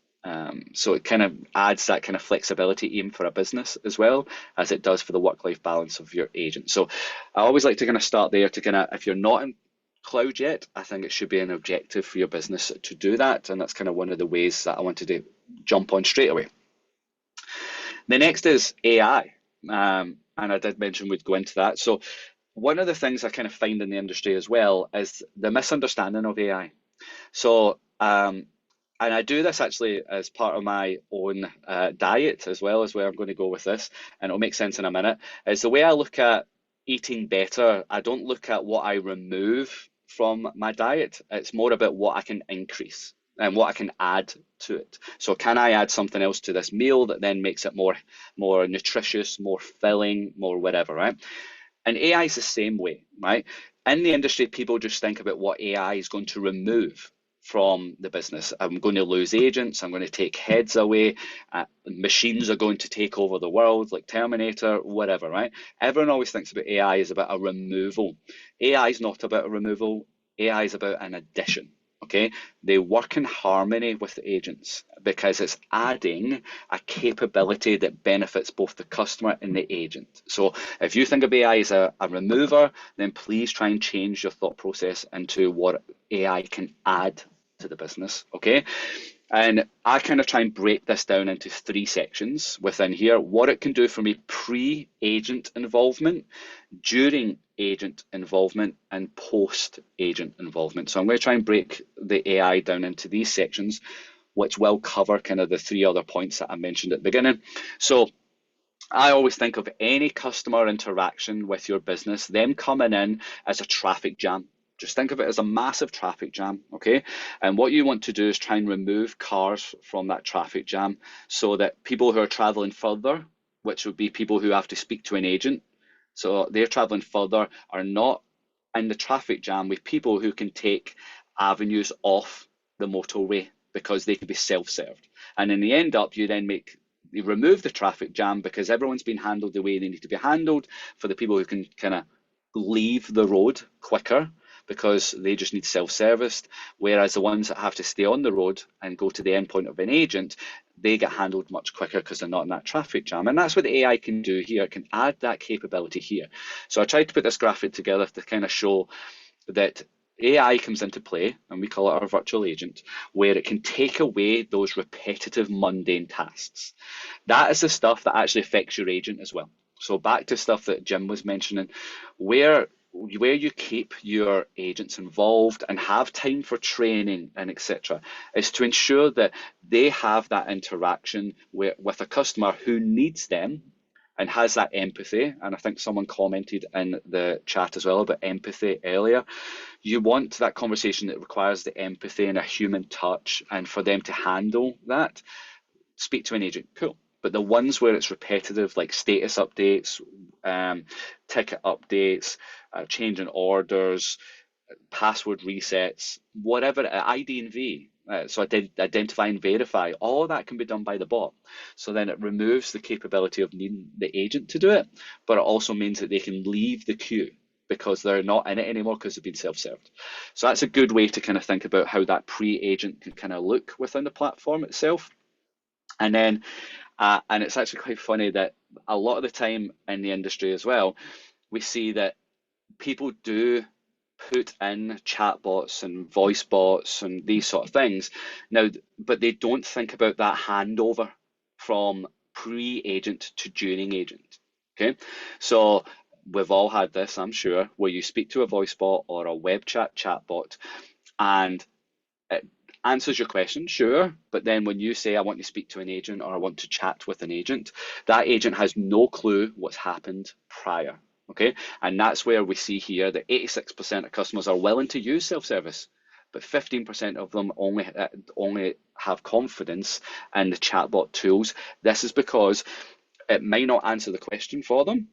So it kind of adds that kind of flexibility even for a business as well as it does for the work-life balance of your agent. So I always like to kind of start there to kind of, if you're not in cloud yet, I think it should be an objective for your business to do that. And that's kind of one of the ways that I wanted to jump on straight away. The next is AI. And I did mention we'd go into that. So one of the things I kind of find in the industry as well is the misunderstanding of AI. So, and I do this actually as part of my own diet as well, as where I'm going to go with this, and it'll make sense in a minute, is the way I look at eating better. I don't look at what I remove from my diet. It's more about what I can increase. and what I can add to it. So can I add something else to this meal that then makes it more nutritious, more filling, more whatever, right? And AI is the same way, right? In the industry, people just think about what AI is going to remove from the business. I'm going to lose agents. I'm going to take heads away. Machines are going to take over the world, like Terminator, whatever, right? Everyone always thinks about AI as about a removal. AI is not about a removal. AI is about an addition. Okay, they work in harmony with the agents because it's adding a capability that benefits both the customer and the agent. So if you think of AI as a remover, then please try and change your thought process into what AI can add to the business. Okay, and I kind of try and break this down into 3 sections within here: what it can do for me pre-agent involvement, during agent involvement, and post-agent involvement. So I'm going to try and break the AI down into these sections, which will cover kind of the 3 other points that I mentioned at the beginning. So I always think of any customer interaction with your business, them coming in as a traffic jam. Just think of it as a massive traffic jam, okay? And what you want to do is try and remove cars from that traffic jam so that people who are traveling further, which would be people who have to speak to an agent, so they're traveling further, are not in the traffic jam with people who can take avenues off the motorway because they can be self-served. And in the end up, you remove the traffic jam because everyone's been handled the way they need to be handled for the people who can kind of leave the road quicker because they just need self-serviced, whereas the ones that have to stay on the road and go to the end point of an agent, they get handled much quicker because they're not in that traffic jam. And that's what the AI can do here. It can add that capability here. So I tried to put this graphic together to kind of show that AI comes into play, and we call it our virtual agent, where it can take away those repetitive, mundane tasks. That is the stuff that actually affects your agent as well. So back to stuff that Jim was mentioning, where you keep your agents involved and have time for training and etc. is to ensure that they have that interaction with a customer who needs them and has that empathy. And I think someone commented in the chat as well about empathy earlier. You want that conversation that requires the empathy and a human touch, and for them to handle that, speak to an agent, cool. But the ones where it's repetitive, like status updates, ticket updates, changing orders, password resets, whatever, ID and V, so identify and verify, all that can be done by the bot. So then it removes the capability of needing the agent to do it, but it also means that they can leave the queue because they're not in it anymore because they've been self-served. So that's a good way to kind of think about how that pre-agent can kind of look within the platform itself. And then, and it's actually quite funny that a lot of the time in the industry as well, we see that people do put in chatbots and voice bots and these sort of things now, but they don't think about that handover from pre-agent to during agent. Okay, so we've all had this, I'm sure, where you speak to a voice bot or a web chatbot and it answers your question, sure, but then when you say I want to speak to an agent or I want to chat with an agent, that agent has no clue what's happened prior. Okay, and that's where we see here that 86% of customers are willing to use self-service, but 15% of them only have confidence in the chatbot tools. This is because it might not answer the question for them,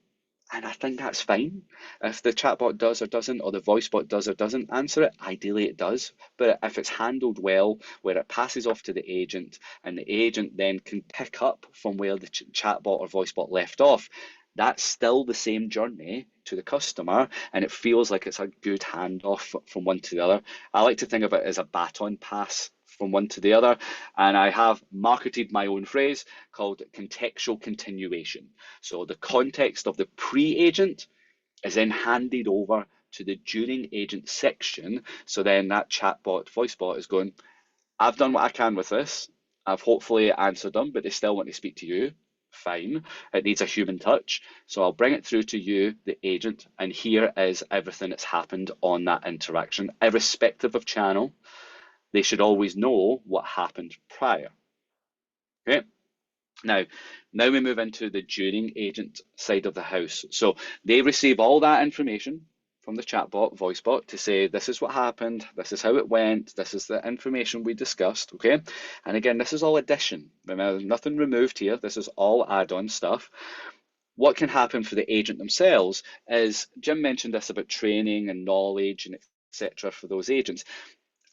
and I think that's fine. If the chatbot does or doesn't, or the voice bot does or doesn't answer it, ideally it does. But if it's handled well, where it passes off to the agent, and the agent then can pick up from where the chatbot or voice bot left off, that's still the same journey to the customer, and it feels like it's a good handoff from one to the other. I like to think of it as a baton pass from one to the other, and I have marketed my own phrase called contextual continuation. So the context of the pre-agent is then handed over to the during agent section. So then that chatbot, voice bot is going, I've done what I can with this. I've hopefully answered them, but they still want to speak to you. Fine, it needs a human touch, so I'll bring it through to you, the agent, and here is everything that's happened on that interaction. Irrespective of channel, they should always know what happened prior. Okay, now we move into the during agent side of the house. So they receive all that information, from the chatbot, voice bot, to say, this is what happened, this is how it went, this is the information we discussed, okay? And again, this is all addition. Remember, nothing removed here. This is all add-on stuff. What can happen for the agent themselves is, Jim mentioned this about training and knowledge and etc. for those agents.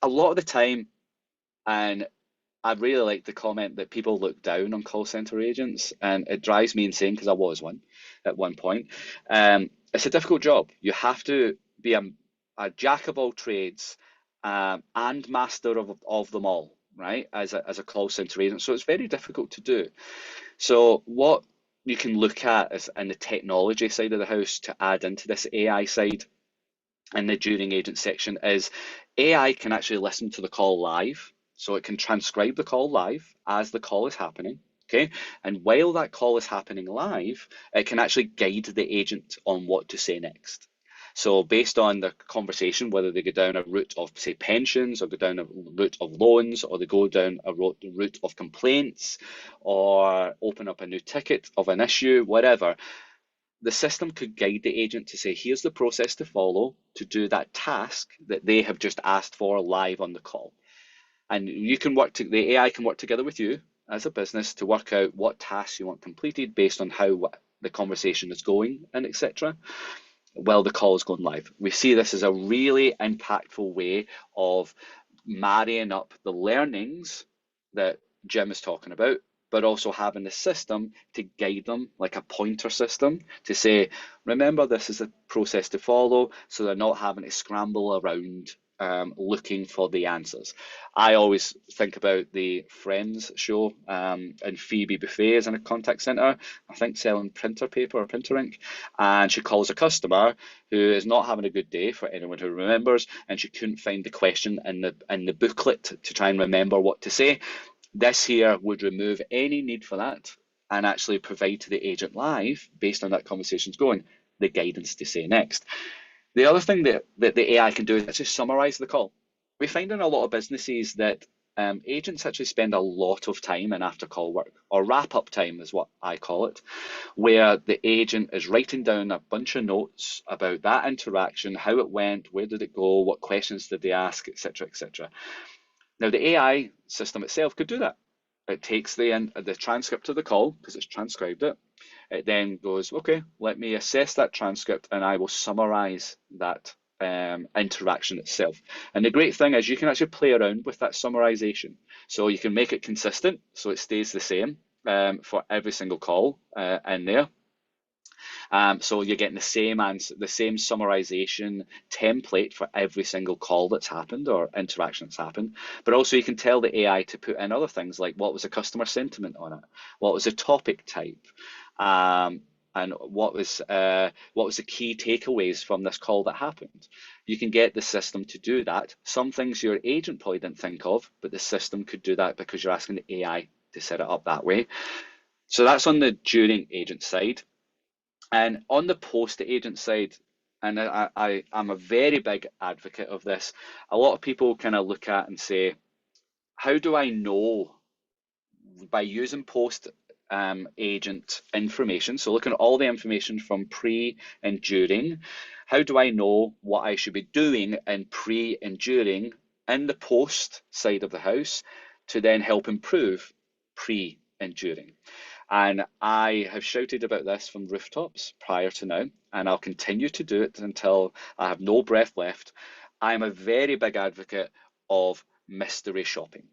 A lot of the time, and I really like the comment that people look down on call center agents, and it drives me insane because I was one at one point. It's a difficult job. You have to be a jack of all trades and master of them all, right? As a call center agent. So it's very difficult to do. So what you can look at is in the technology side of the house to add into this AI side in the during agent section is AI can actually listen to the call live. So it can transcribe the call live as the call is happening. Okay, and while that call is happening live, it can actually guide the agent on what to say next. So based on the conversation, whether they go down a route of, say, pensions, or go down a route of loans, or they go down a route of complaints, or open up a new ticket of an issue, whatever, the system could guide the agent to say, here's the process to follow to do that task that they have just asked for live on the call. And you can the AI can work together with you as a business to work out what tasks you want completed based on how the conversation is going and etc. while the call is going live. We see this as a really impactful way of marrying up the learnings that Jim is talking about, but also having the system to guide them, like a pointer system, to say, remember, this is a process to follow, so they're not having to scramble around looking for the answers. I always think about the Friends show, and Phoebe Buffay is in a contact center, I think selling printer paper or printer ink, and she calls a customer who is not having a good day, for anyone who remembers, and she couldn't find the question in the booklet to try and remember what to say. This here would remove any need for that and actually provide to the agent live, based on that conversation's going, the guidance to say next. The other thing that the AI can do is actually summarize the call. We find in a lot of businesses that agents actually spend a lot of time in after call work, or wrap up time is what I call it, where the agent is writing down a bunch of notes about that interaction, how it went, where did it go, what questions did they ask, etc., etc. Now, the AI system itself could do that. It takes the transcript of the call, because it's transcribed it. It then goes, okay, let me assess that transcript and I will summarize that interaction itself. And the great thing is you can actually play around with that summarization. So you can make it consistent, so it stays the same for every single call in there. So you're getting the same answer, the same summarization template for every single call that's happened or interaction that's happened. But also you can tell the AI to put in other things like what was the customer sentiment on it, what was the topic type, and what was the key takeaways from this call that happened. You can get the system to do that. Some things your agent probably didn't think of, but the system could do that because you're asking the AI to set it up that way. So that's on the during agent side. And on the post agent side, and I'm a very big advocate of this, a lot of people kind of look at and say, how do I know by using post agent information, so looking at all the information from pre and during, how do I know what I should be doing in pre and during in the post side of the house to then help improve pre and during? And I have shouted about this from rooftops prior to now, and I'll continue to do it until I have no breath left. I'm a very big advocate of mystery shopping.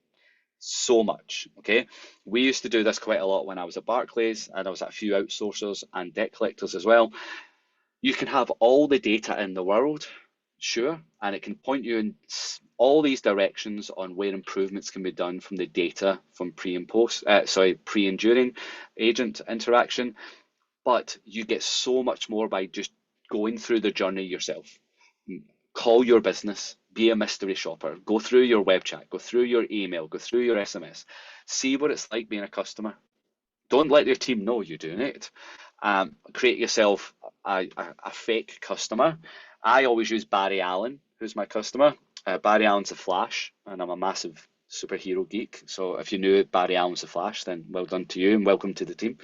So much, okay? We used to do this quite a lot when I was at Barclays, and I was at a few outsourcers and debt collectors as well. You can have all the data in the world, sure, and it can point you in all these directions on where improvements can be done from the data from pre and during agent interaction, but you get so much more by just going through the journey yourself. Call your business, be a mystery shopper, go through your web chat, go through your email, go through your SMS, see what it's like being a customer. Don't let your team know you're doing it. Create yourself a fake customer. I always use Barry Allen, who's my customer. Barry Allen's the Flash, and I'm a massive superhero geek. So if you knew Barry Allen's the Flash, then well done to you and welcome to the team.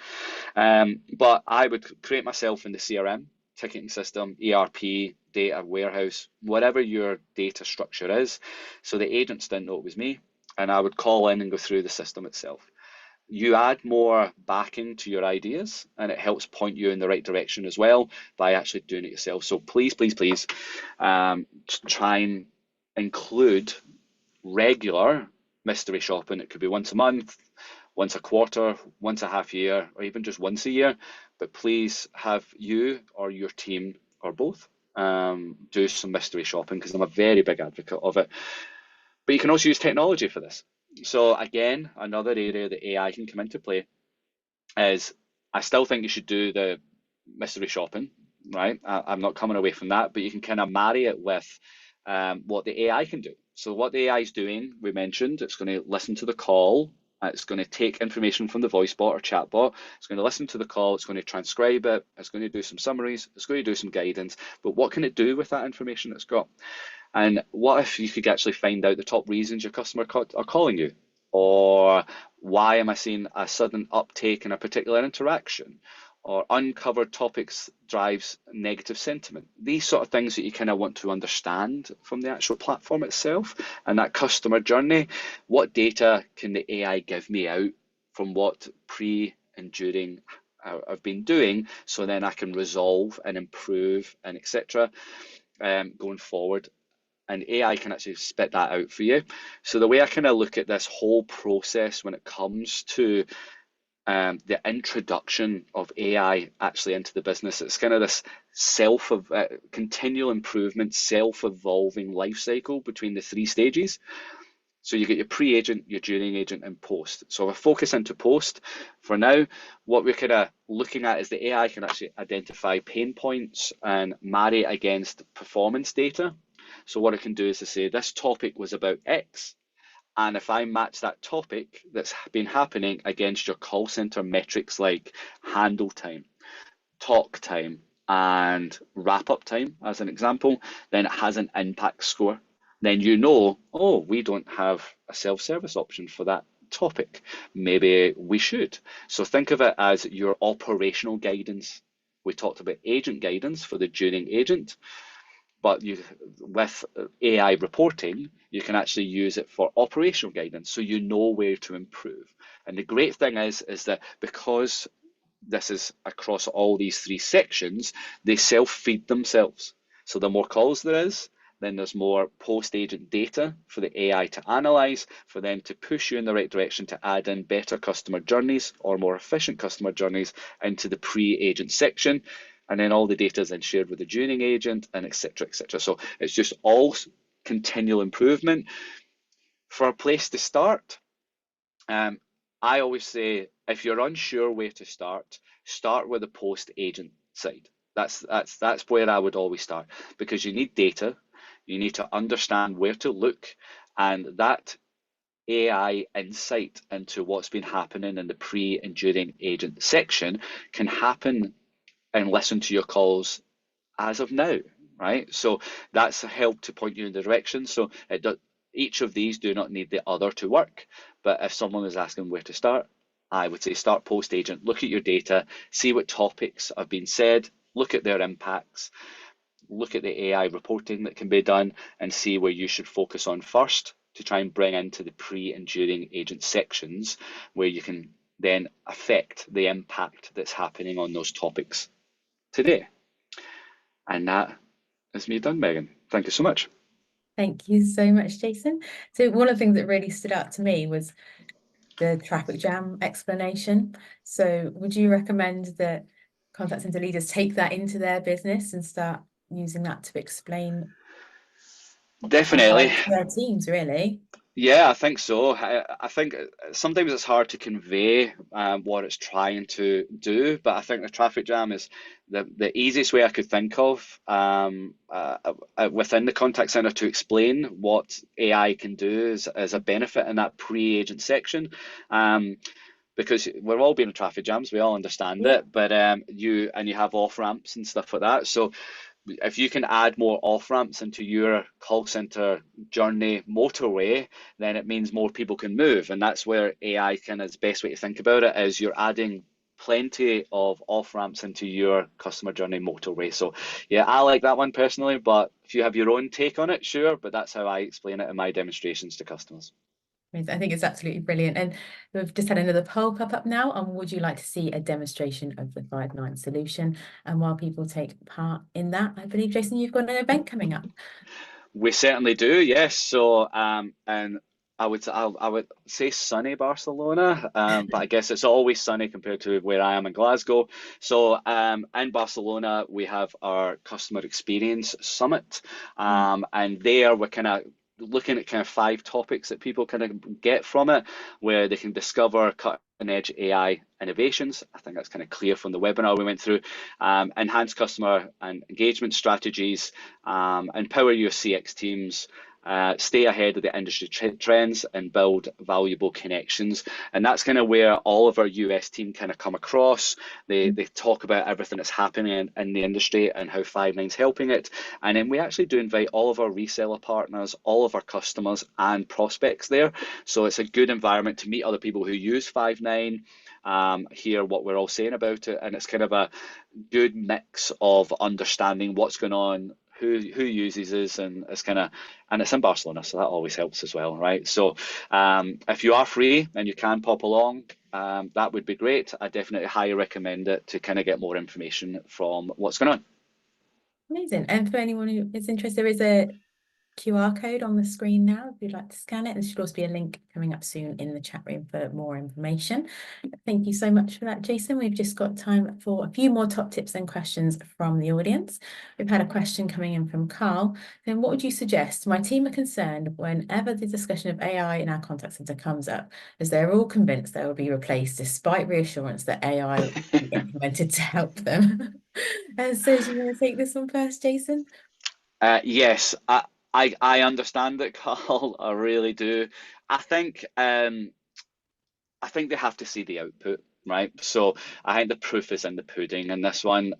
But I would create myself in the CRM, ticketing system, ERP, data warehouse, whatever your data structure is. So the agents didn't know it was me, and I would call in and go through the system itself. You add more backing to your ideas, and it helps point you in the right direction as well by actually doing it yourself. So please, please, please try and include regular mystery shopping. It could be once a month, once a quarter, once a half year, or even just once a year. But please have you or your team or both do some mystery shopping, because I'm a very big advocate of it. But you can also use technology for this. So again, another area that AI can come into play is, I still think you should do the mystery shopping, right? I'm not coming away from that, but you can kind of marry it with what the AI can do. So what the AI is doing, we mentioned, it's going to listen to the call. It's going to take information from the voice bot or chat bot. It's going to listen to the call. It's going to transcribe it. It's going to do some summaries. It's going to do some guidance. But what can it do with that information it's got? And what if you could actually find out the top reasons your customer are calling you? Or why am I seeing a sudden uptake in a particular interaction? Or uncovered topics drives negative sentiment. These sort of things that you kind of want to understand from the actual platform itself and that customer journey. What data can the AI give me out from what pre and during I've been doing, so then I can resolve and improve and etc. Going forward. And AI can actually spit that out for you. So the way I kind of look at this whole process when it comes to the introduction of AI actually into the business, it's kind of this continual improvement, self-evolving life cycle between the 3 stages. So you get your pre-agent, your during agent, and post. So I focus into post for now. What we're kind of looking at is the AI can actually identify pain points and marry it against performance data. So what it can do is to say, this topic was about X, and if I match that topic that's been happening against your call center metrics like handle time, talk time, and wrap-up time, as an example, then it has an impact score. Then you know, oh, we don't have a self-service option for that topic. Maybe we should. So think of it as your operational guidance. We talked about agent guidance for the during agent, but with AI reporting, you can actually use it for operational guidance, so you know where to improve. And the great thing is that because this is across all these 3 sections, they self-feed themselves. So the more calls there is, then there's more post-agent data for the AI to analyze, for them to push you in the right direction to add in better customer journeys or more efficient customer journeys into the pre-agent section. And then all the data is then shared with the during agent, and etc. etc. So it's just all continual improvement. For a place to start, I always say, if you're unsure where to start with the post agent side. That's where I would always start, because you need data, you need to understand where to look, and that AI insight into what's been happening in the pre and during agent section can happen and listen to your calls as of now, right? So that's a help to point you in the direction. So each of these do not need the other to work. But if someone was asking where to start, I would say start post agent, look at your data, see what topics have been said, look at their impacts, look at the AI reporting that can be done, and see where you should focus on first to try and bring into the pre and during agent sections, where you can then affect the impact that's happening on those topics today. And that is me done, Megan. Thank you so much. Thank you so much, Jason. So one of the things that really stood out to me was the traffic jam explanation. So would you recommend that contact center leaders take that into their business and start using that to explain Definitely their teams, really? Yeah, I think so. I think sometimes it's hard to convey what it's trying to do, but I think the traffic jam is the easiest way I could think of within the contact center to explain what AI can do as a benefit in that pre-agent section. Because we're all being in traffic jams, we all understand it, but you have off ramps and stuff like that. So if you can add more off-ramps into your call center journey motorway, then it means more people can move. And that's where AI is the best way to think about it, is you're adding plenty of off ramps into your customer journey motorway. So yeah, I like that one personally, but if you have your own take on it, sure, but that's how I explain it in my demonstrations to customers. I think it's absolutely brilliant. And we've just had another poll pop up now. And would you like to see a demonstration of the Five9 solution? And while people take part in that, I believe, Jason, you've got an event coming up. We certainly do, yes. So, and I would say sunny Barcelona, but I guess it's always sunny compared to where I am in Glasgow. So, in Barcelona, we have our customer experience summit, and there we're kind of looking at kind of 5 topics that people kind of get from it, where they can discover cutting-edge AI innovations. I think that's kind of clear from the webinar we went through. Enhance customer and engagement strategies, empower your CX teams, stay ahead of the industry trends, and build valuable connections. And that's kind of where all of our US team kind of come across. They talk about everything that's happening in the industry and how Five9's helping it. And then we actually do invite all of our reseller partners, all of our customers and prospects there. So it's a good environment to meet other people who use Five9, hear what we're all saying about it, and it's kind of a good mix of understanding what's going on, who uses this, and it's in Barcelona, so that always helps as well, right? So if you are free and you can pop along, that would be great. I definitely highly recommend it to kind of get more information from what's going on. Amazing. And for anyone who is interested, there is a QR code on the screen now if you'd like to scan it. There should also be a link coming up soon in the chat room for more information. Thank you so much for that, Jason. We've just got time for a few more top tips and questions from the audience. We've had a question coming in from Carl. Then what would you suggest? My team are concerned whenever the discussion of AI in our contact center comes up, as they're all convinced they will be replaced despite reassurance that AI will be implemented to help them. So do you want to take this one first, Jason? Yes, I understand it, Carl. I really do. I think they have to see the output, right? So I think the proof is in the pudding in this one.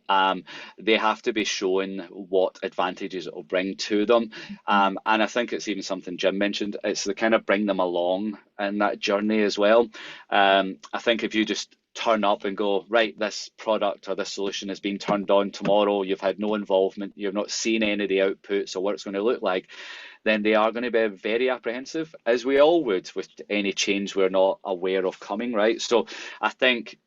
They have to be shown what advantages it will bring to them. And I think it's even something Jim mentioned. It's to kind of bring them along in that journey as well. I think if you just turn up and go, right, this product or this solution is being turned on tomorrow, you've had no involvement, you've not seen any of the outputs or what it's going to look like, then they are going to be very apprehensive, as we all would with any change we're not aware of coming, right? So I think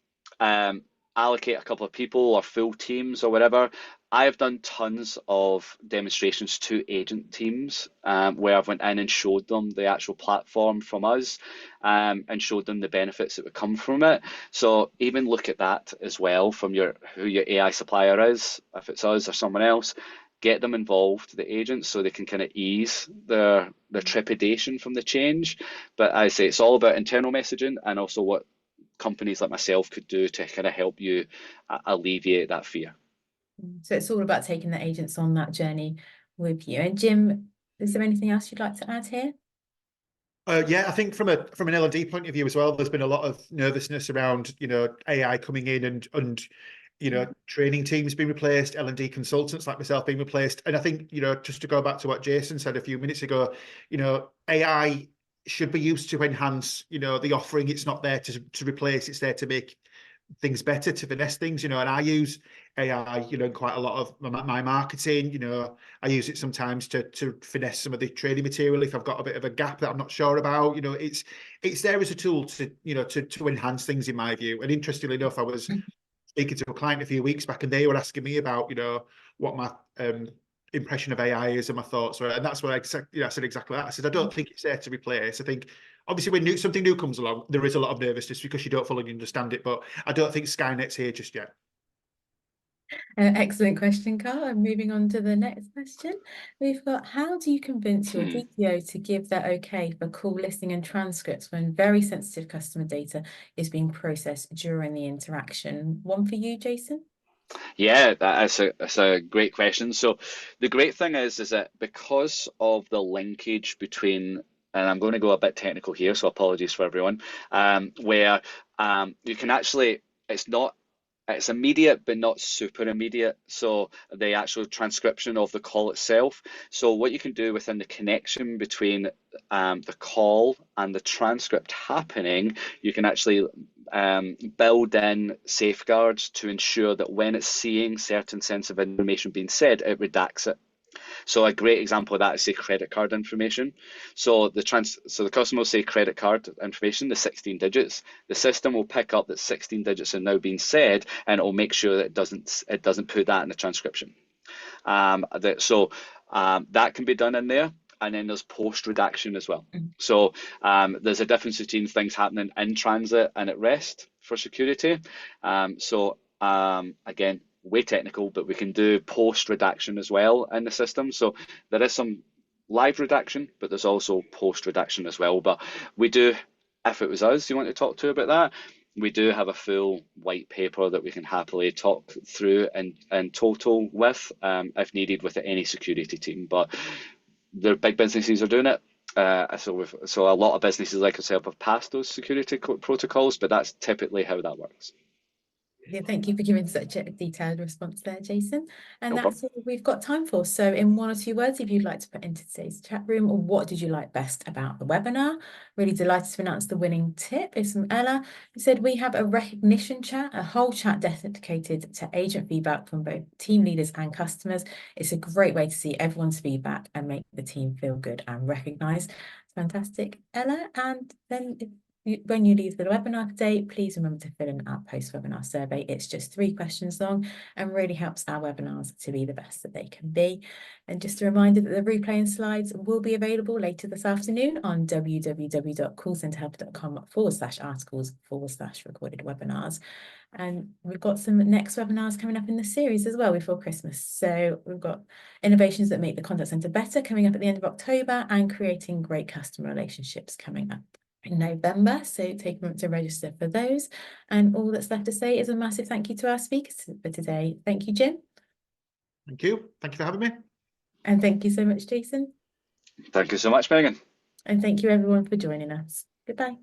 allocate a couple of people or full teams or whatever. I've done tons of demonstrations to agent teams where I've went in and showed them the actual platform from us and showed them the benefits that would come from it. So even look at that as well from who your AI supplier is, if it's us or someone else. Get them involved, the agents, so they can kind of ease their trepidation from the change. But I say it's all about internal messaging and also what companies like myself could do to kind of help you alleviate that fear. So it's all about taking the agents on that journey with you. And Jim, is there anything else you'd like to add here? Yeah, I think from an L&D point of view as well, there's been a lot of nervousness around AI coming in and training teams being replaced, L&D consultants like myself being replaced. And I think, just to go back to what Jason said a few minutes ago, AI should be used to enhance, the offering. It's not there to replace, it's there to make things better, to finesse things, and I use AI, in quite a lot of my marketing. I use it sometimes to finesse some of the training material if I've got a bit of a gap that I'm not sure about. It's there as a tool to enhance things, in my view. And interestingly enough, I was speaking to a client a few weeks back, and they were asking me about, what my impression of AI is and my thoughts were, and that's what I said exactly that. I said, I don't think it's there to replace. I think obviously when something new comes along, there is a lot of nervousness because you don't fully understand it, but I don't think Skynet's here just yet. Excellent question, Carl. And moving on to the next question, we've got, how do you convince your DPO to give their okay for call listening and transcripts when very sensitive customer data is being processed during the interaction? One for you, Jason? Yeah, that's a great question. So the great thing is that because of the linkage between, and I'm going to go a bit technical here, so apologies for everyone, where you can actually, it's not It's immediate, but not super immediate. So the actual transcription of the call itself. So what you can do within the connection between the call and the transcript happening, you can actually build in safeguards to ensure that when it's seeing certain sensitive information being said, it redacts it. So a great example of that is, say, credit card information. So the customer will say credit card information, the 16 digits. The system will pick up that 16 digits are now being said, and it will make sure that it doesn't put that in the transcription. That can be done in there. And then there's post redaction as well. So there's a difference between things happening in transit and at rest for security. Again, way technical, but we can do post redaction as well in the system. So there is some live redaction, but there's also post redaction as well. But we do, if it was us you want to talk to about that, we do have a full white paper that we can happily talk through in total with, if needed, with any security team. But the big businesses are doing it. So a lot of businesses like ourselves have passed those security protocols, but that's typically how that works. Yeah, thank you for giving such a detailed response there, Jason. And No that's all we've got time for. So in 1 or 2 words, if you'd like to put into today's chat room, what did you like best about the webinar? Really delighted to announce the winning tip. It's from Ella, who said, we have a recognition chat, a whole chat dedicated to agent feedback from both team leaders and customers. It's a great way to see everyone's feedback and make the team feel good and recognized. Fantastic, Ella. And then when you leave the webinar today, please remember to fill in our post-webinar survey. It's just 3 questions long and really helps our webinars to be the best that they can be. And just a reminder that the replay and slides will be available later this afternoon on www.callcenterhub.com/articles/recorded webinars. And we've got some next webinars coming up in the series as well before Christmas. So we've got innovations that make the contact center better coming up at the end of October, and creating great customer relationships coming up in November. So take a moment to register for those. And all that's left to say is a massive thank you to our speakers for today. Thank you, Jim. Thank you. Thank you for having me. And thank you so much, Jason. Thank you so much, Megan. And thank you everyone for joining us. Goodbye.